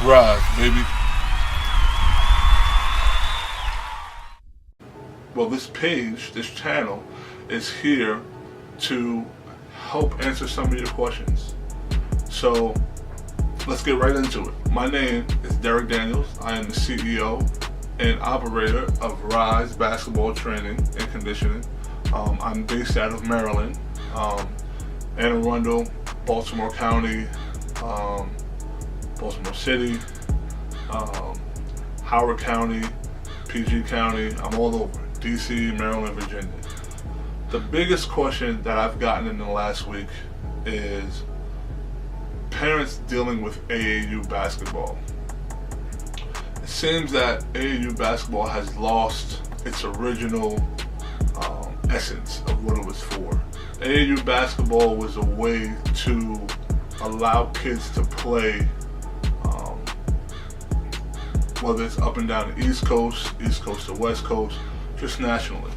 Rise, baby. Well, this page, this channel, is here to help answer some of your questions. So let's get right into it. My name is Derek Daniels. I am the CEO and operator of Rise Basketball Training and Conditioning. I'm based out of Maryland, Anne Arundel, Baltimore County, Baltimore City, Howard County, PG County. I'm all over. DC, Maryland, Virginia. The biggest question that I've gotten in the last week is parents dealing with AAU basketball. It seems that AAU basketball has lost its original essence of what it was for. AAU basketball was a way to allow kids to play, whether it's up and down the East Coast to West Coast, just nationally.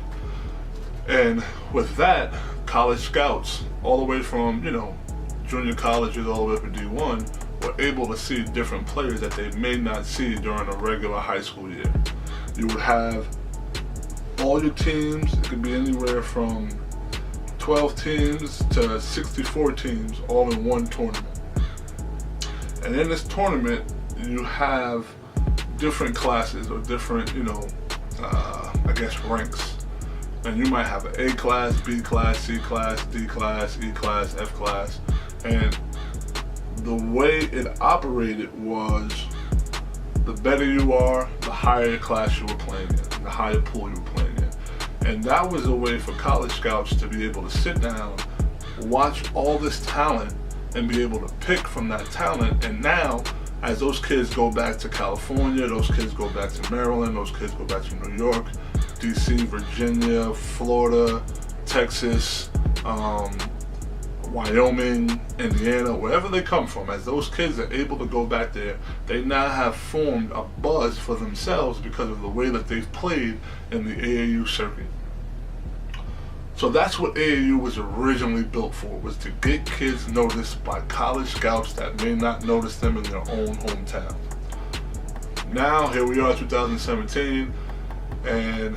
And with that, college scouts, all the way from, junior colleges all the way up to D1, were able to see different players that they may not see during a regular high school year. You would have all your teams, it could be anywhere from 12 teams to 64 teams all in one tournament. And in this tournament, you have different classes or different, ranks. And you might have an A class, B class, C class, D class, E class, F class. And the way it operated was the better you are, the higher class you were playing in, the higher pool you were playing in. And that was a way for college scouts to be able to sit down, watch all this talent, and be able to pick from that talent. And now, as those kids go back to California, those kids go back to Maryland, those kids go back to New York, DC, Virginia, Florida, Texas, Wyoming, Indiana, wherever they come from, as those kids are able to go back there, they now have formed a buzz for themselves because of the way that they've played in the AAU circuit. So that's what AAU was originally built for, was to get kids noticed by college scouts that may not notice them in their own hometown. Now, here we are, 2017, and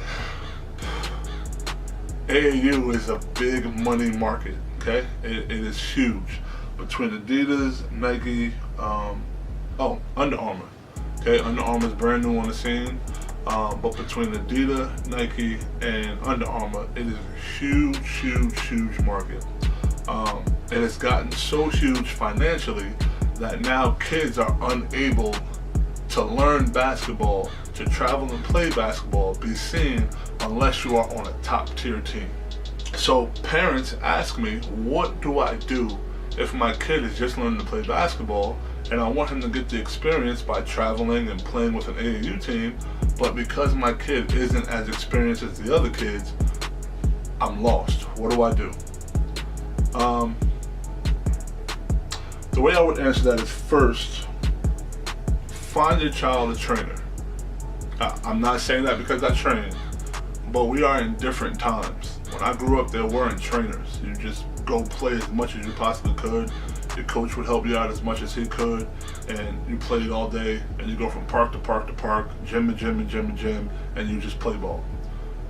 AAU is a big money market, okay? It is huge. Between Adidas, Nike, Under Armour. Okay, Under Armour is brand new on the scene. But between Adidas, Nike, and Under Armour, it is a huge market. It has gotten so huge financially that now kids are unable to learn basketball, to travel and play basketball, be seen, unless you are on a top tier team. So parents ask me, what do I do if my kid is just learning to play basketball and I want him to get the experience by traveling and playing with an AAU team, but because my kid isn't as experienced as the other kids, I'm lost. What do I do? The way I would answer that is, first, find your child a trainer. I'm not saying that because I train, but we are in different times. When I grew up, there weren't trainers. You just go play as much as you possibly could. Your coach would help you out as much as he could, and you played all day, and you go from park to park to park, gym to gym and gym to gym, and you just play ball.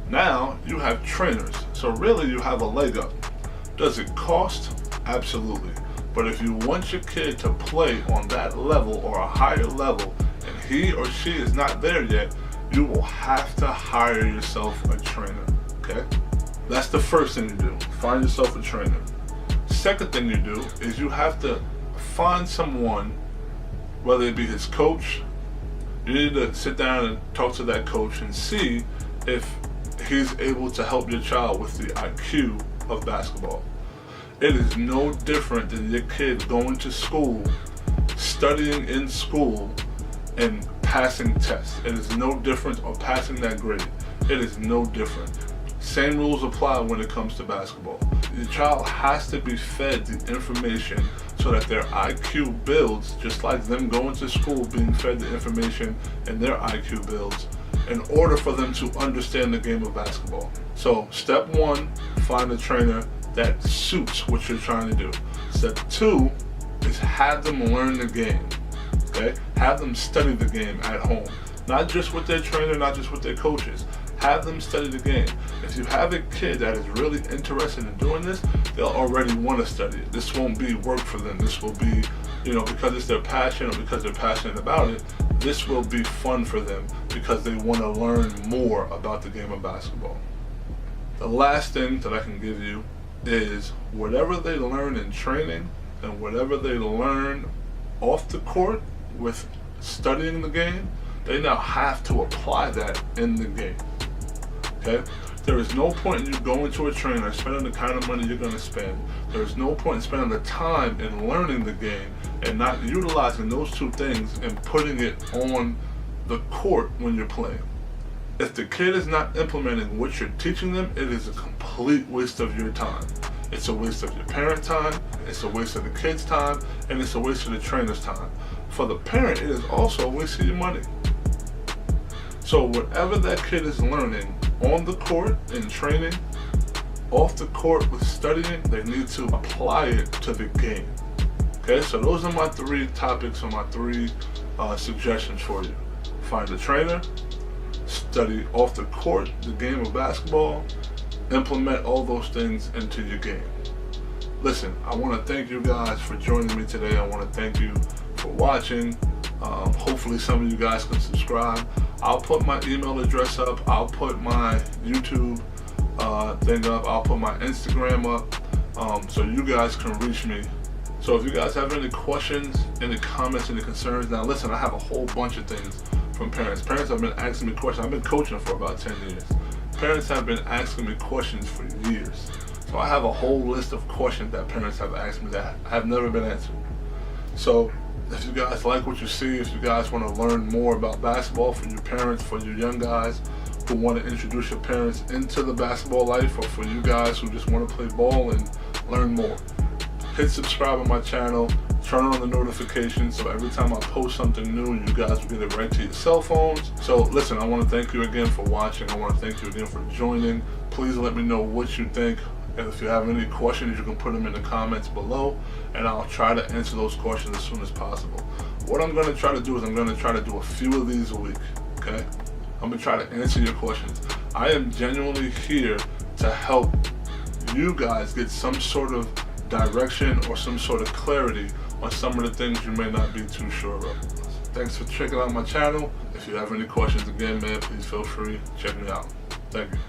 Now, you have trainers, so really you have a leg up. Does it cost? Absolutely. But if you want your kid to play on that level or a higher level, and he or she is not there yet, you will have to hire yourself a trainer, okay? That's the first thing you do. Find yourself a trainer. Second thing you do is you have to find someone, whether it be his coach. You need to sit down and talk to that coach and see if he's able to help your child with the IQ of basketball. It is no different than your kid going to school, studying in school, and passing tests. It is no different, or passing that grade. It is no different. Same rules apply when it comes to basketball. Your child has to be fed the information so that their IQ builds, just like them going to school being fed the information and their IQ builds, in order for them to understand the game of basketball. So step one, find a trainer that suits what you're trying to do. Step two is have them learn the game. Okay? Have them study the game at home. Not just with their trainer, not just with their coaches. Have them study the game. If you have a kid that is really interested in doing this, they'll already want to study it. This won't be work for them. This will be, because it's their passion or because they're passionate about it, this will be fun for them because they want to learn more about the game of basketball. The last thing that I can give you is whatever they learn in training and whatever they learn off the court with studying the game, they now have to apply that in the game. Okay? There is no point in you going to a trainer, spending the kind of money you're going to spend. There is no point in spending the time in learning the game and not utilizing those two things and putting it on the court when you're playing. If the kid is not implementing what you're teaching them, it is a complete waste of your time. It's a waste of your parent time, it's a waste of the kid's time, and it's a waste of the trainer's time. For the parent, it is also a waste of your money. So whatever that kid is learning on the court in training, off the court with studying, they need to apply it to the game. Okay, so those are my 3 topics or my 3 suggestions for you. Find a trainer, study off the court, the game of basketball, implement all those things into your game. Listen, I want to thank you guys for joining me today. I want to thank you for watching. Hopefully some of you guys can subscribe. I'll put my email address up. I'll put my YouTube thing up. I'll put my Instagram up so you guys can reach me. So if you guys have any questions, any comments, any concerns, now listen, I have a whole bunch of things from parents. Parents have been asking me questions. I've been coaching for about 10 years. Parents have been asking me questions for years. So I have a whole list of questions that parents have asked me that have never been answered. So if you guys like what you see, if you guys want to learn more about basketball for your parents, for your young guys who want to introduce your parents into the basketball life, or for you guys who just want to play ball and learn more, hit subscribe on my channel, turn on the notifications so every time I post something new, you guys will get it right to your cell phones. So listen, I want to thank you again for watching. I want to thank you again for joining. Please let me know what you think. And if you have any questions, you can put them in the comments below, and I'll try to answer those questions as soon as possible. What I'm going to try to do is I'm going to try to do a few of these a week, okay? I'm going to try to answer your questions. I am genuinely here to help you guys get some sort of direction or some sort of clarity on some of the things you may not be too sure of. Thanks for checking out my channel. If you have any questions, again, man, please feel free. Check me out. Thank you.